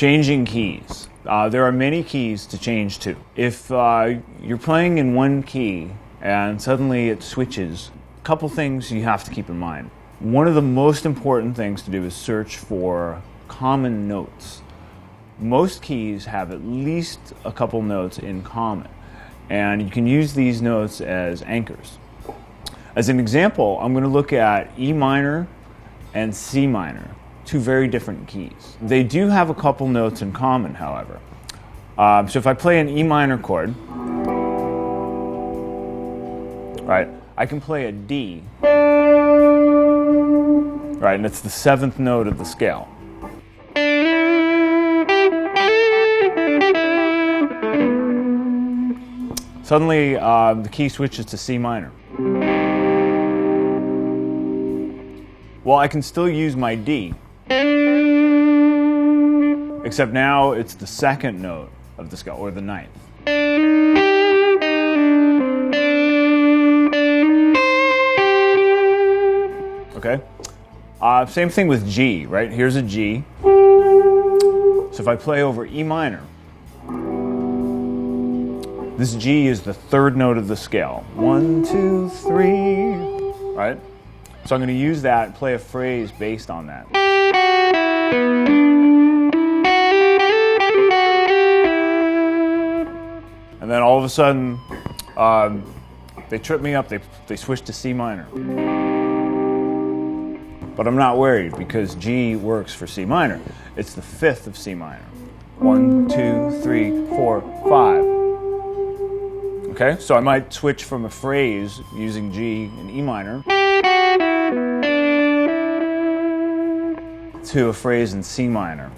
Changing keys. There are many keys to change to. If you're playing in one key and suddenly it switches, a couple things you have to keep in mind. One of the most important things to do is search for common notes. Most keys have at least a couple notes in common, and you can use these notes as anchors. As an example, I'm going to look at E minor and C minor, two very different keys. They do have a couple notes in common, however. So if I play an E minor chord, right, I can play a D, right, and it's the seventh note of the scale. Suddenly, the key switches to C minor. Well, I can still use my D, except now it's the second note of the scale, or the ninth. Okay? Same thing with G, right? Here's a G. So if I play over E minor, this G is the third note of the scale. 1, 2, 3, right? So I'm going to use that and play a phrase based on that. And then all of a sudden, they trip me up, they switch to C minor. But I'm not worried because G works for C minor. It's the fifth of C minor. 1, 2, 3, 4, 5. Okay, so I might switch from a phrase using G and E minor to a phrase in C minor.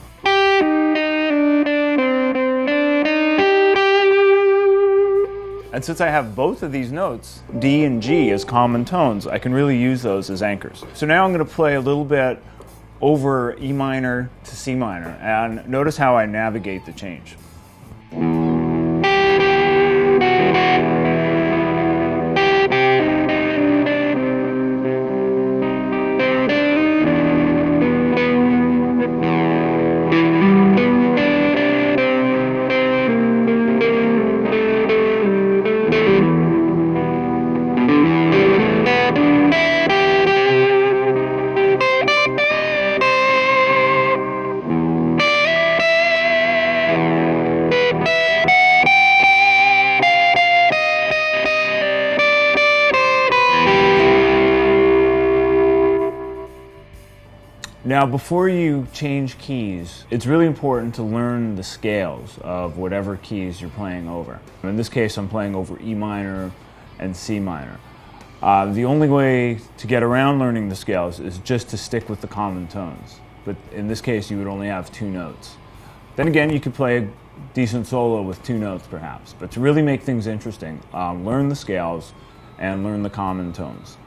And since I have both of these notes, D and G, as common tones, I can really use those as anchors. So now I'm going to play a little bit over E minor to C minor, and notice how I navigate the change. Now, before you change keys, it's really important to learn the scales of whatever keys you're playing over. In this case, I'm playing over E minor and C minor. The only way to get around learning the scales is just to stick with the common tones. But in this case, you would only have two notes. Then again, you could play a decent solo with two notes, perhaps. But to really make things interesting, learn the scales and learn the common tones.